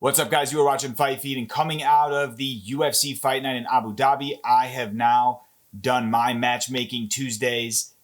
What's up, guys? You are watching Fight Feed, and coming out of the UFC Fight Night in Abu Dhabi, I have now done my Matchmaking Tuesdays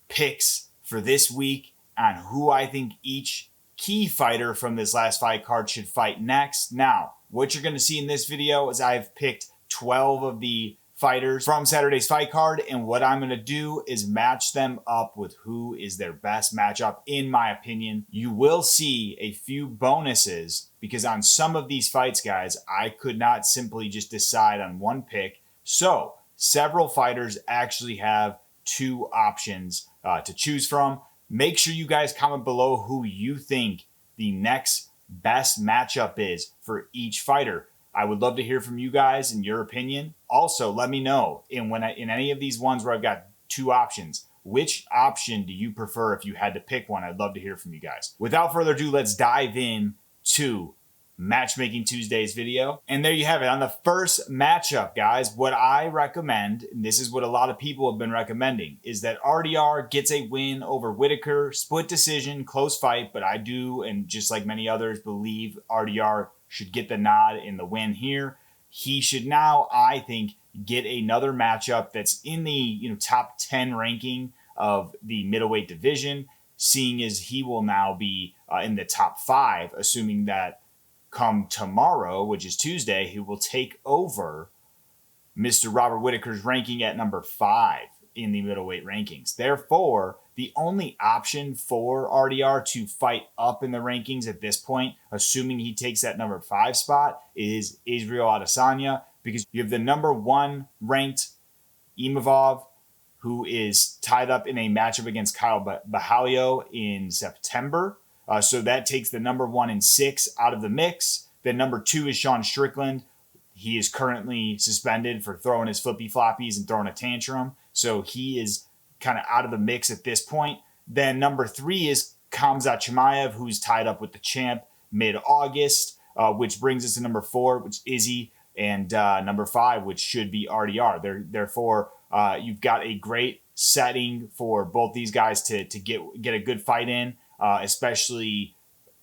picks for this week on who I think each key fighter from this last fight card should fight next. Now, what you're going to see in this video is I've picked 12 of the fighters from Saturday's fight card, and what I'm going to do is match them up with who is their best matchup, in my opinion. You will see a few bonuses because on some of these fights, guys, I could not simply just decide on one pick. So several fighters actually have two options to choose from. Make sure you guys comment below who you think the next best matchup is for each fighter. I would love to hear from you guys and your opinion. Also, let me know in any of these ones where I've got two options, which option do you prefer if you had to pick one? I'd love to hear from you guys. Without further ado, let's dive in to Matchmaking Tuesday's video. And there you have it. On the first matchup, guys, what I recommend, and this is what a lot of people have been recommending, is that RDR gets a win over Whittaker. Split decision, close fight, but I do, and just like many others, believe RDR should get the nod in the win here. He should now, I think, get another matchup that's in the top 10 ranking of the middleweight division, seeing as he will now be in the top 5, assuming that come tomorrow, which is Tuesday, he will take over Mr. Robert Whittaker's ranking at number 5 in the middleweight rankings. Therefore, the only option for RDR to fight up in the rankings at this point, assuming he takes that number 5 spot, is Israel Adesanya, because you have the number 1 ranked Imavov, who is tied up in a matchup against Kyle Bahalio in September. So that takes the number 1 and 6 out of the mix. Then number 2 is Sean Strickland. He is currently suspended for throwing his flippy floppies and throwing a tantrum. So he is kind of out of the mix at this point. Then number 3 is Khamzat Chimaev, who's tied up with the champ mid-August, which brings us to number 4, which is Izzy, and number 5, which should be RDR. Therefore, you've got a great setting for both these guys to get a good fight in, especially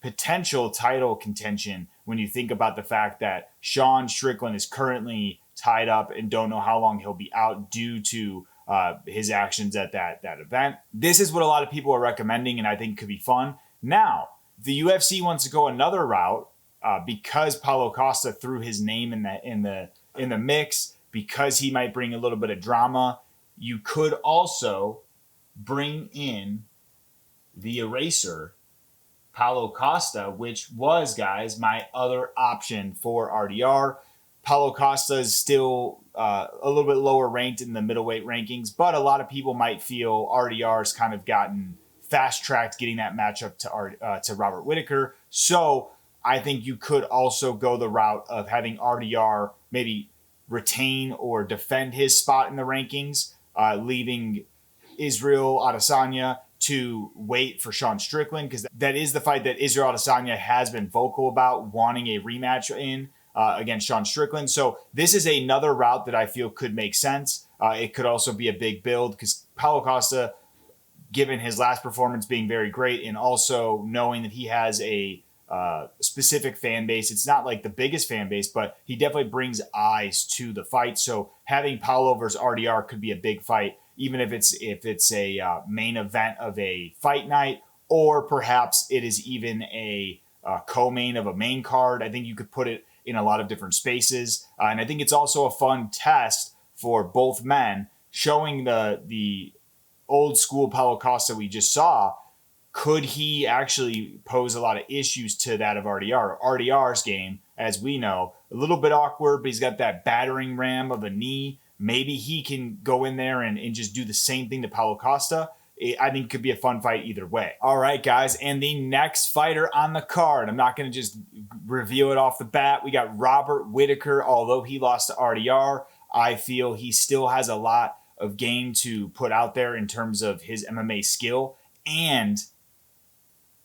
potential title contention when you think about the fact that Sean Strickland is currently tied up and don't know how long he'll be out due to his actions at that event. This is what a lot of people are recommending, and I think could be fun. Now, the UFC wants to go another route because Paulo Costa threw his name in the mix, because he might bring a little bit of drama. You could also bring in the eraser, Paulo Costa, which was, guys, my other option for RDR. Paulo Costa is still a little bit lower ranked in the middleweight rankings, but a lot of people might feel RDR's kind of gotten fast-tracked getting that matchup to Robert Whittaker. So I think you could also go the route of having RDR maybe retain or defend his spot in the rankings, leaving Israel Adesanya to wait for Sean Strickland, because that is the fight that Israel Adesanya has been vocal about wanting a rematch in against Sean Strickland. So this is another route that I feel could make sense. It could also be a big build because Paulo Costa, given his last performance being very great and also knowing that he has a specific fan base, it's not like the biggest fan base, but he definitely brings eyes to the fight. So having Paulo versus RDR could be a big fight, even if it's a main event of a fight night, or perhaps it is even a co-main of a main card. I think you could put it in a lot of different spaces. And I think it's also a fun test for both men, showing the old school Paulo Costa we just saw. Could he actually pose a lot of issues to that of RDR? RDR's game, as we know, a little bit awkward, but he's got that battering ram of a knee. Maybe he can go in there and just do the same thing to Paulo Costa. I think it could be a fun fight either way. All right, guys, and the next fighter on the card, I'm not going to just reveal it off the bat. We got Robert Whittaker. Although he lost to RDR, I feel he still has a lot of game to put out there in terms of his MMA skill. And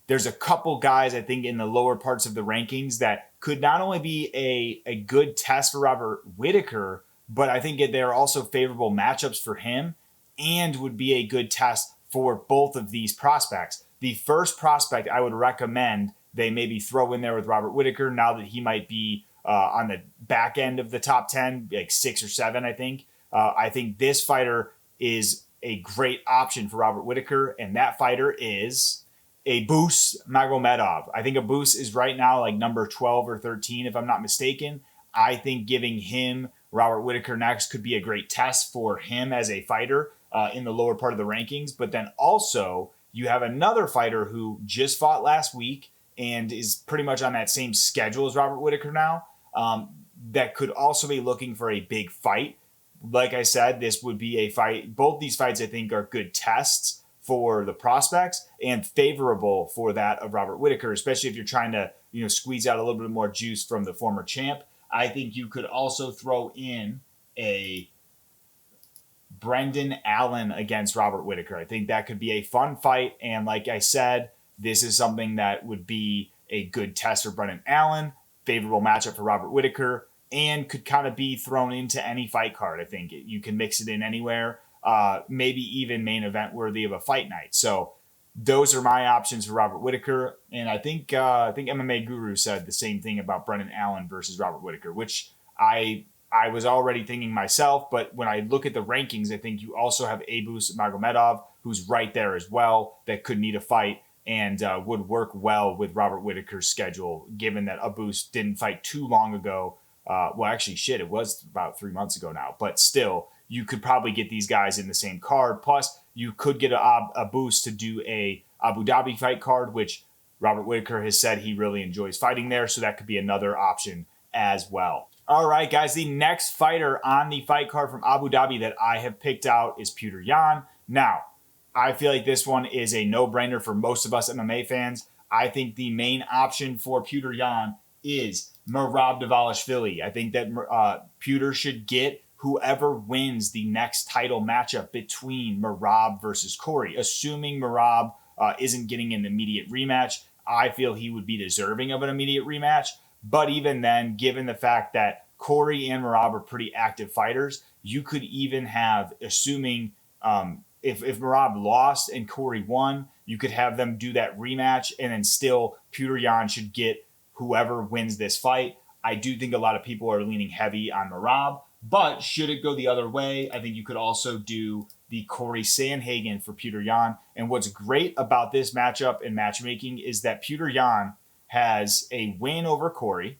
there's a couple guys, I think, in the lower parts of the rankings that could not only be a good test for Robert Whittaker, but I think they're also favorable matchups for him and would be a good test for both of these prospects. The first prospect I would recommend they maybe throw in there with Robert Whittaker now that he might be on the back end of the top 10, like 6 or 7, I think. I think this fighter is a great option for Robert Whittaker, and that fighter is Abus Magomedov. I think Abus is right now like number 12 or 13, if I'm not mistaken. I think giving him Robert Whittaker next could be a great test for him as a fighter in the lower part of the rankings. But then also, you have another fighter who just fought last week and is pretty much on that same schedule as Robert Whittaker now, that could also be looking for a big fight. Like I said, this would be a fight. Both these fights, I think, are good tests for the prospects and favorable for that of Robert Whittaker, especially if you're trying to, squeeze out a little bit more juice from the former champ. I think you could also throw in a Brendan Allen against Robert Whittaker. I think that could be a fun fight. And like I said, this is something that would be a good test for Brendan Allen, favorable matchup for Robert Whittaker, and could kind of be thrown into any fight card. I think you can mix it in anywhere, maybe even main event worthy of a fight night. So those are my options for Robert Whittaker. And I think MMA Guru said the same thing about Brendan Allen versus Robert Whittaker, which I was already thinking myself. But when I look at the rankings, I think you also have Abus Magomedov, who's right there as well, that could need a fight and would work well with Robert Whittaker's schedule, given that Abus didn't fight too long ago. It was about 3 months ago now, but still, you could probably get these guys in the same card. Plus, you could get a boost to do a Abu Dhabi fight card, which Robert Whittaker has said he really enjoys fighting there, so that could be another option as well. All right, guys, the next fighter on the fight card from Abu Dhabi that I have picked out is Petr Yan. Now, I feel like this one is a no-brainer for most of us MMA fans. I think the main option for Petr Yan is Merab Dvalishvili. I think that Petr should get whoever wins the next title matchup between Merab versus Corey. Assuming Merab isn't getting an immediate rematch, I feel he would be deserving of an immediate rematch. But even then, given the fact that Corey and Merab are pretty active fighters, you could even have, assuming if Merab lost and Corey won, you could have them do that rematch, and then still Petr Yan should get whoever wins this fight. I do think a lot of people are leaning heavy on Merab, but should it go the other way, I think you could also do the Corey Sandhagen for Petr Yan. And what's great about this matchup in matchmaking is that Petr Yan has a win over Corey.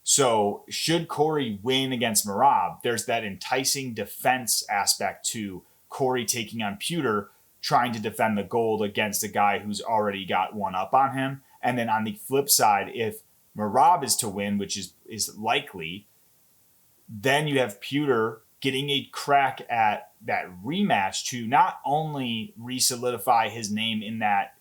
So should Corey win against Merab, there's that enticing defense aspect to Corey taking on Petr, trying to defend the gold against a guy who's already got one up on him. And then on the flip side, if Merab is to win, which is likely, then you have Petr getting a crack at that rematch to not only re-solidify his name in that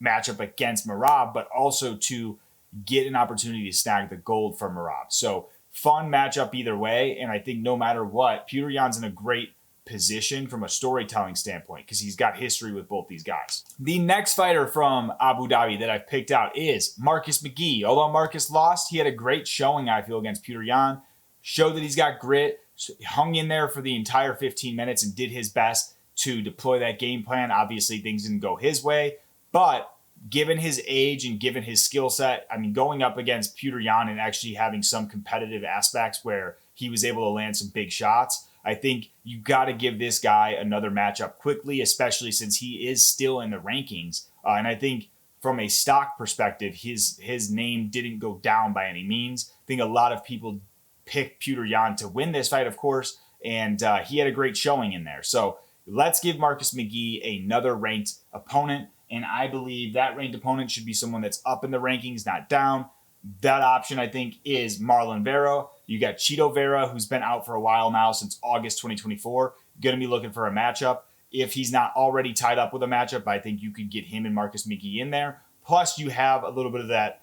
matchup against Merab, but also to get an opportunity to snag the gold from Merab. So fun matchup either way, and I think no matter what, Petr Yan's in a great position from a storytelling standpoint because he's got history with both these guys. The next fighter from Abu Dhabi that I've picked out is Marcus McGee. Although Marcus lost, he had a great showing, I feel, against Petr Yan. Showed that he's got grit, hung in there for the entire 15 minutes and did his best to deploy that game plan. Obviously, things didn't go his way, but given his age and given his skill set, I mean, going up against Petr Yan and actually having some competitive aspects where he was able to land some big shots, I think you got to give this guy another matchup quickly, especially since he is still in the rankings. And I think from a stock perspective, his name didn't go down by any means. I think a lot of people picked Petr Yan to win this fight, of course, and he had a great showing in there. So let's give Marcus McGee another ranked opponent, and I believe that ranked opponent should be someone that's up in the rankings, not down. That option, I think, is Marlon Vera. You got Chito Vera, who's been out for a while now, since August 2024. Going to be looking for a matchup. If he's not already tied up with a matchup, I think you could get him and Marcus McGee in there. Plus, you have a little bit of that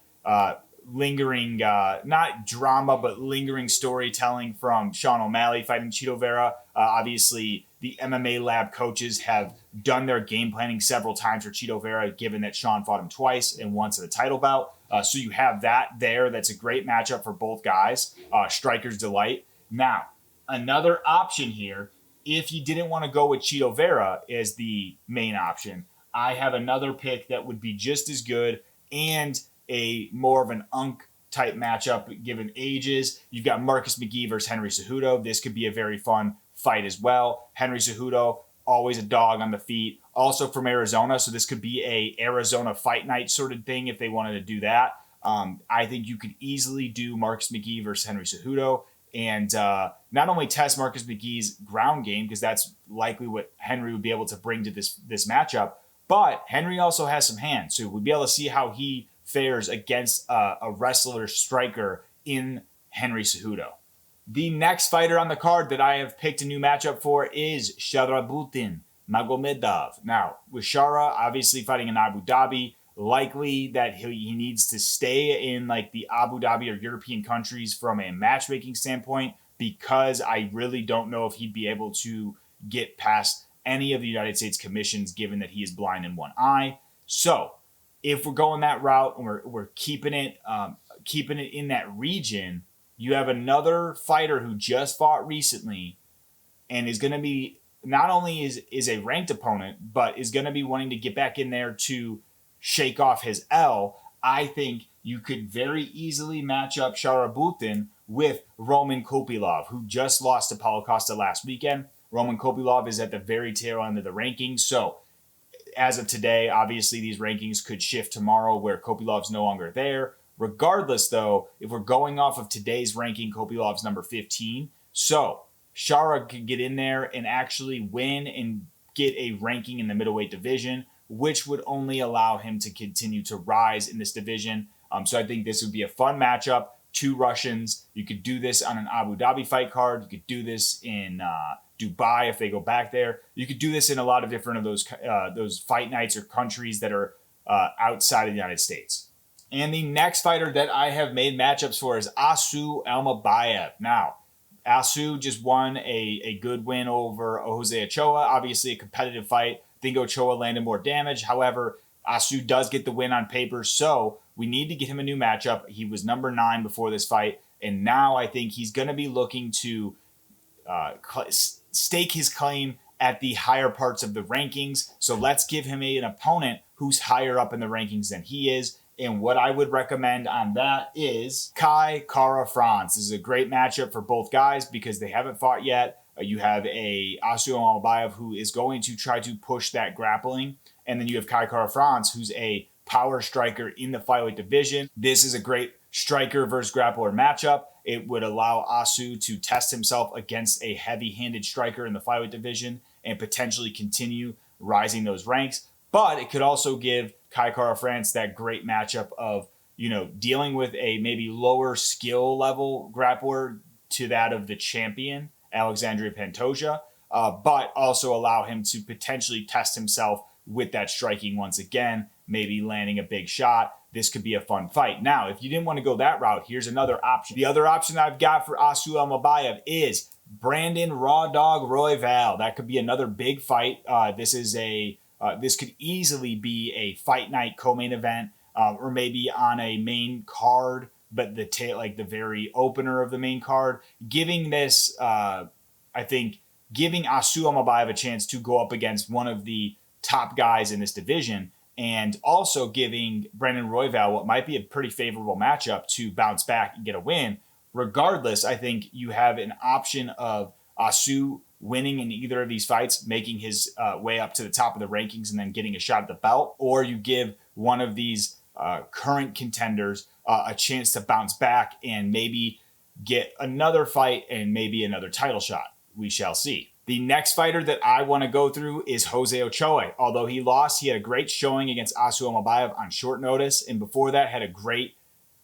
lingering, not drama, but lingering storytelling from Sean O'Malley fighting Chito Vera. Obviously, the MMA Lab coaches have done their game planning several times for Chito Vera, given that Sean fought him twice and once in a title bout. So you have that there. That's a great matchup for both guys. Striker's delight. Now, another option here, if you didn't want to go with Chito Vera as the main option, I have another pick that would be just as good, and a more of an unk type matchup given ages. You've got Marcus McGee versus Henry Cejudo. This could be a very fun fight as well. Henry Cejudo, always a dog on the feet, also from Arizona, so this could be a Arizona fight night sort of thing if they wanted to do that. I think you could easily do Marcus McGee versus Henry Cejudo and not only test Marcus McGee's ground game, because that's likely what Henry would be able to bring to this matchup, but Henry also has some hands, so we'll be able to see how he fares against a wrestler striker in Henry Cejudo. The next fighter on the card that I have picked a new matchup for is Sharabutin Magomedov. Now, with Shara obviously fighting in Abu Dhabi, likely that he needs to stay in like the Abu Dhabi or European countries from a matchmaking standpoint, because I really don't know if he'd be able to get past any of the United States commissions given that he is blind in one eye. So if we're going that route and we're keeping it in that region, you have another fighter who just fought recently and is going to be, not only is a ranked opponent, but is going to be wanting to get back in there to shake off his L. I think you could very easily match up Sharabutin with Roman Kopylov, who just lost to Paulo Costa last weekend. Roman Kopylov is at the very tail end of the rankings, so as of today, obviously these rankings could shift tomorrow where Kopylov's no longer there. Regardless, though, if we're going off of today's ranking, Kopylov's number 15. So Shara could get in there and actually win and get a ranking in the middleweight division, which would only allow him to continue to rise in this division. So I think this would be a fun matchup. Two Russians. You could do this on an Abu Dhabi fight card. You could do this in Dubai if they go back there. You could do this in a lot of different of those fight nights or countries that are outside of the United States. And the next fighter that I have made matchups for is Asu Almabayev. Now, Asu just won a good win over Jose Ochoa. Obviously a competitive fight. I think Ochoa landed more damage. However, Asu does get the win on paper, so we need to get him a new matchup. He was number 9 before this fight, and now I think he's going to be looking to stake his claim at the higher parts of the rankings. So let's give him an opponent who's higher up in the rankings than he is. And what I would recommend on that is Kai Kara France. This is a great matchup for both guys because they haven't fought yet. You have a Asu Almabayev who is going to try to push that grappling. And then you have Kai Kara France, who's a power striker in the flyweight division. This is a great striker versus grappler matchup. It would allow Asu to test himself against a heavy-handed striker in the flyweight division and potentially continue rising those ranks. But it could also give Kai Kara France that great matchup of, dealing with a maybe lower skill level grappler to that of the champion, Alexandria Pantoja, but also allow him to potentially test himself with that striking once again, maybe landing a big shot. This could be a fun fight. Now, if you didn't want to go that route, here's another option. The other option I've got for Asu Almabayev is Brandon Raw Dog Royval. That could be another big fight. This could easily be a fight night co-main event, or maybe on a main card, but the very opener of the main card. Giving this, giving Asu Almabayev a chance to go up against one of the top guys in this division, and also giving Brandon Royval what might be a pretty favorable matchup to bounce back and get a win. Regardless, I think you have an option of Asu winning in either of these fights, making his way up to the top of the rankings and then getting a shot at the belt, or you give one of these current contenders a chance to bounce back and maybe get another fight and maybe another title shot. We shall see. The next fighter that I want to go through is Jose Ochoa. Although he lost, he had a great showing against Asu Almabayev on short notice, and before that had a great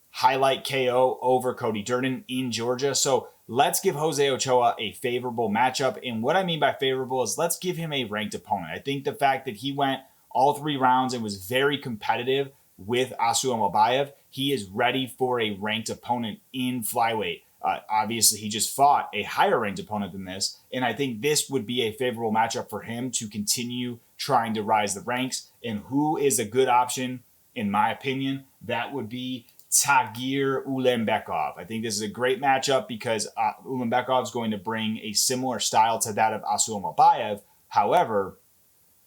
highlight KO over Cody Durden in Georgia. So let's give Jose Ochoa a favorable matchup. And what I mean by favorable is let's give him a ranked opponent. I think the fact that he went all 3 rounds and was very competitive with Asu Almabayev, he is ready for a ranked opponent in flyweight. Obviously, he just fought a higher ranked opponent than this, and I think this would be a favorable matchup for him to continue trying to rise the ranks. And who is a good option, in my opinion? That would be Tagir Ulanbekov. I think this is a great matchup because Ulanbekov is going to bring a similar style to that of Asu Almabayev. However,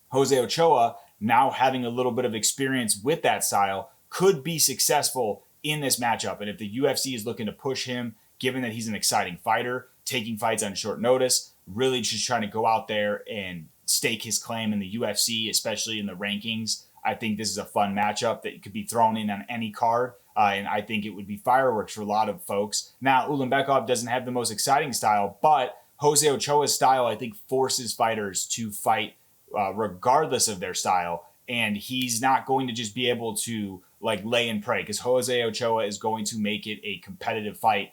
Jose Ochoa, now having a little bit of experience with that style, could be successful in this matchup. And if the UFC is looking to push him, given that he's an exciting fighter, taking fights on short notice, really just trying to go out there and stake his claim in the UFC, especially in the rankings, I think this is a fun matchup that could be thrown in on any card. And I think it would be fireworks for a lot of folks. Now, Ulanbekov doesn't have the most exciting style, but Jose Ochoa's style, I think, forces fighters to fight regardless of their style. And he's not going to just be able to like lay and pray, because Jose Ochoa is going to make it a competitive fight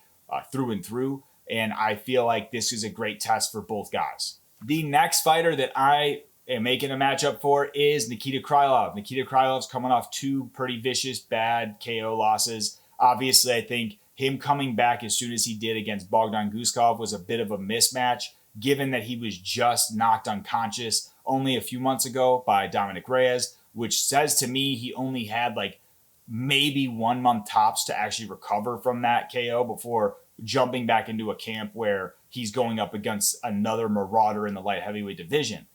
through and through. And I feel like this is a great test for both guys. The next fighter that I am making a matchup for is Nikita Krylov. Nikita Krylov's coming off 2 pretty vicious, bad KO losses. Obviously, I think him coming back as soon as he did against Bogdan Guskov was a bit of a mismatch, given that he was just knocked unconscious only a few months ago by Dominic Reyes, which says to me he only had like maybe 1 month tops to actually recover from that KO before jumping back into a camp where he's going up against another marauder in the light heavyweight division.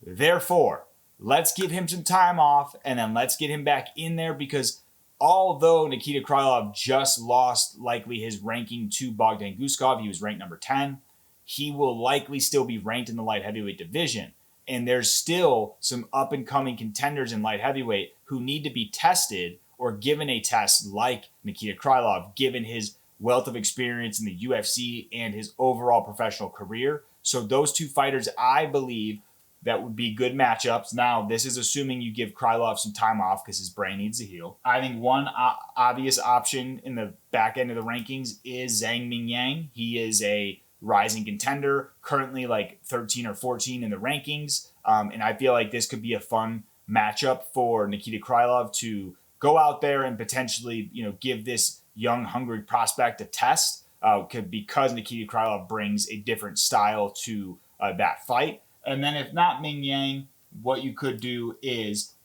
Therefore, let's give him some time off and then let's get him back in there, because although Nikita Krylov just lost likely his ranking to Bogdan Guskov, he was ranked number 10, he will likely still be ranked in the light heavyweight division. And there's still some up-and-coming contenders in light heavyweight who need to be tested or given a test like Nikita Krylov, given his wealth of experience in the UFC and his overall professional career. So those two fighters, I believe, that would be good matchups. Now, this is assuming you give Krylov some time off because his brain needs to heal. I think one obvious option in the back end of the rankings is Zhang Mingyang. He is a rising contender, currently like 13 or 14 in the rankings. And I feel like this could be a fun matchup for Nikita Krylov to go out there and potentially, give this young, hungry prospect a test, because Nikita Krylov brings a different style to that fight. And then if not Ming Yang, what you could do is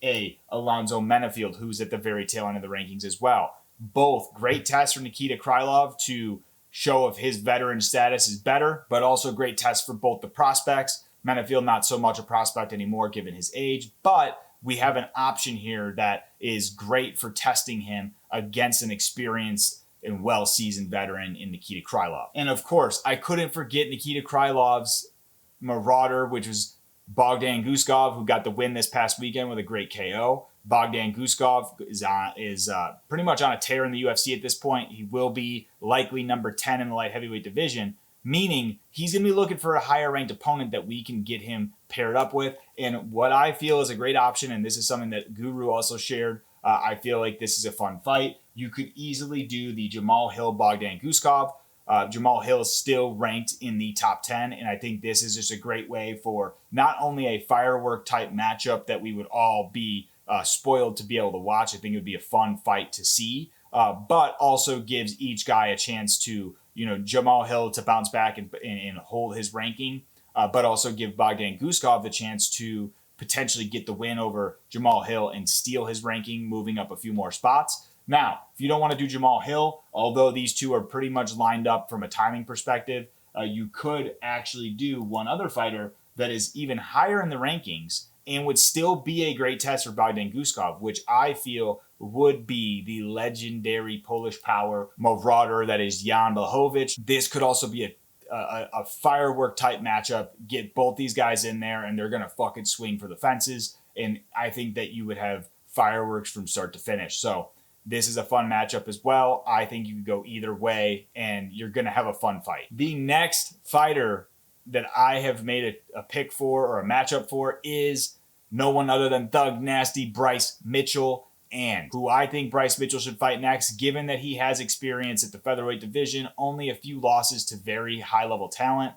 Alonzo Menafield, who's at the very tail end of the rankings as well. Both great tests for Nikita Krylov to show if his veteran status is better, but also great tests for both the prospects. Menafield, not so much a prospect anymore given his age, but we have an option here that is great for testing him against an experienced and well-seasoned veteran in Nikita Krylov. And of course, I couldn't forget Nikita Krylov's marauder, which was Bogdan Guskov, who got the win this past weekend with a great KO. Bogdan Guskov is pretty much on a tear in the UFC at this point. He will be likely number 10 in the light heavyweight division, meaning he's going to be looking for a higher ranked opponent that we can get him paired up with. And what I feel is a great option, and this is something that Guru also shared, I feel like this is a fun fight. You could easily do the Jamal Hill Bogdan Guskov. Jamal Hill is still ranked in the top 10, and I think this is just a great way for not only a firework type matchup that we would all be spoiled to be able to watch. I think it would be a fun fight to see, but also gives each guy a chance to, Jamal Hill to bounce back and hold his ranking, but also give Bogdan Guskov the chance to potentially get the win over Jamal Hill and steal his ranking, moving up a few more spots. Now, if you don't want to do Jamal Hill, although these two are pretty much lined up from a timing perspective, you could actually do one other fighter that is even higher in the rankings and would still be a great test for Bogdan Guskov, which I feel would be the legendary Polish power marauder that is Jan Blachowicz. This could also be a firework type matchup. Get both these guys in there and they're going to fucking swing for the fences. And I think that you would have fireworks from start to finish. So this is a fun matchup as well. I think you could go either way and you're going to have a fun fight. The next fighter that I have made a pick for or a matchup for is no one other than Thug Nasty Bryce Mitchell, and who I think Bryce Mitchell should fight next, given that he has experience at the featherweight division, only a few losses to very high-level talent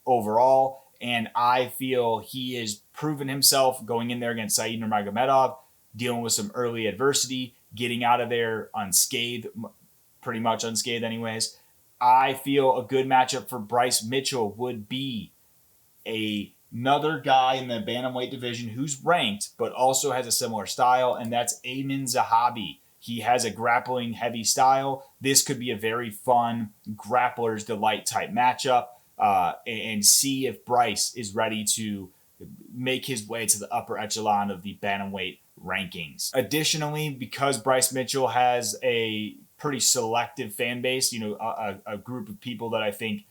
overall, and I feel he has proven himself going in there against Said Nurmagomedov, dealing with some early adversity, getting out of there unscathed, pretty much unscathed anyways. I feel a good matchup for Bryce Mitchell would be another guy in the bantamweight division who's ranked, but also has a similar style, and that's Amin Zahabi. He has a grappling heavy style. This could be a very fun grappler's delight type matchup, and see if Bryce is ready to make his way to the upper echelon of the bantamweight rankings. Additionally, because Bryce Mitchell has a pretty selective fan base, a group of people that I think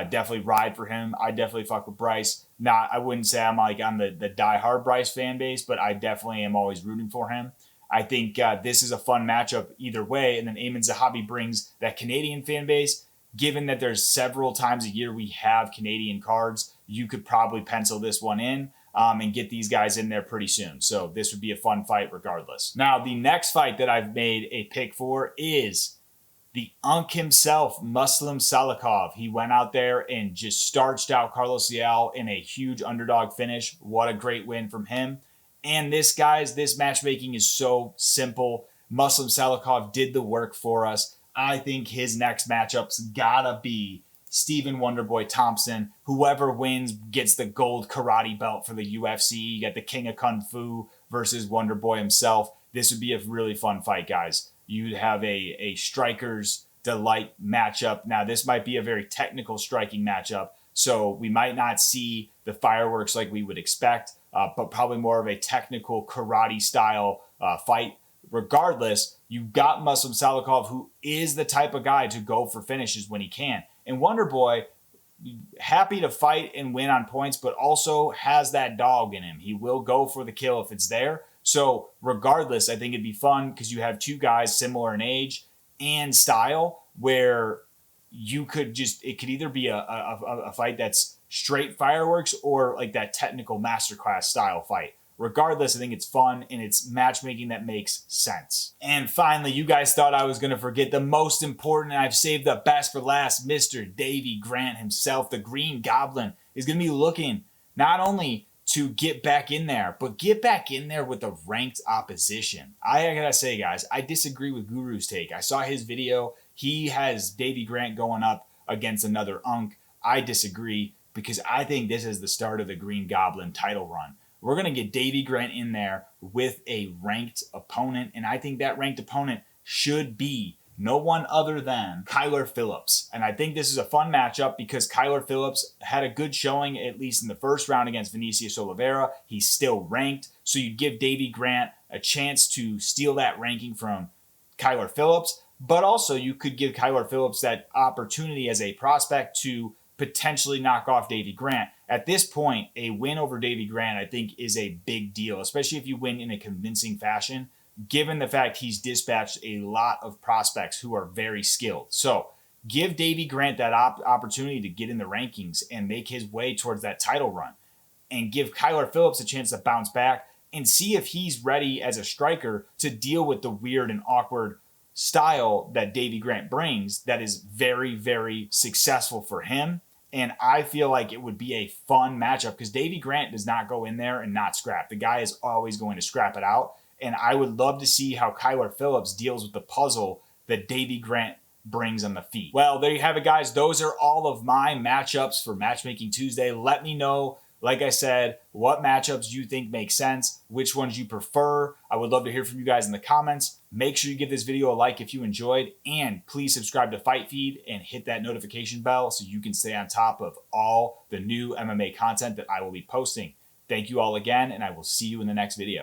definitely ride for him. I definitely fuck with Bryce. I wouldn't say I'm like on the diehard Bryce fan base, but I definitely am always rooting for him. I think this is a fun matchup either way. And then Amin Zahabi brings that Canadian fan base. Given that there's several times a year we have Canadian cards, you could probably pencil this one in and get these guys in there pretty soon. So this would be a fun fight regardless. Now, the next fight that I've made a pick for is the Unk himself, Muslim Salikov. He went out there and just starched out Carlos Leal in a huge underdog finish. What a great win from him. And this matchmaking is so simple. Muslim Salikov did the work for us. I think his next matchup's gotta be Stephen Wonderboy Thompson. Whoever wins gets the gold karate belt for the UFC. You got the King of Kung Fu versus Wonderboy himself. This would be a really fun fight, guys. You'd have a striker's delight matchup. Now, this might be a very technical striking matchup, so we might not see the fireworks like we would expect, but probably more of a technical karate style fight. Regardless, you've got Muslim Salikov, who is the type of guy to go for finishes when he can. And Wonderboy, happy to fight and win on points, but also has that dog in him. He will go for the kill if it's there. So regardless, I think it'd be fun because you have two guys similar in age and style where it could either be a fight that's straight fireworks or like that technical masterclass style fight. Regardless, I think it's fun and it's matchmaking that makes sense. And finally, you guys thought I was going to forget the most important, and I've saved the best for last. Mr. Davy Grant himself, the Green Goblin, is going to be looking not only to get back in there, but get back in there with the ranked opposition. I gotta say, guys, I disagree with Guru's take. I saw his video. He has Davy Grant going up against another Unk. I disagree because I think this is the start of the Green Goblin title run. We're going to get Davy Grant in there with a ranked opponent, and I think that ranked opponent should be no one other than Kyler Phillips. And I think this is a fun matchup because Kyler Phillips had a good showing, at least in the first round against Vinicius Oliveira. He's still ranked, so you'd give Davy Grant a chance to steal that ranking from Kyler Phillips, but also you could give Kyler Phillips that opportunity as a prospect to potentially knock off Davy Grant. At this point, a win over Davy Grant, I think, is a big deal, especially if you win in a convincing fashion, given the fact he's dispatched a lot of prospects who are very skilled. So give Davy Grant that opportunity to get in the rankings and make his way towards that title run, and give Kyler Phillips a chance to bounce back and see if he's ready as a striker to deal with the weird and awkward style that Davy Grant brings that is very, very successful for him. And I feel like it would be a fun matchup because Davy Grant does not go in there and not scrap. The guy is always going to scrap it out. And I would love to see how Kyler Phillips deals with the puzzle that Davy Grant brings on the feet. Well, there you have it, guys. Those are all of my matchups for Matchmaking Tuesday. Let me know, like I said, what matchups you think make sense, which ones you prefer. I would love to hear from you guys in the comments. Make sure you give this video a like if you enjoyed, and please subscribe to Fight Feed and hit that notification bell so you can stay on top of all the new MMA content that I will be posting. Thank you all again, and I will see you in the next video.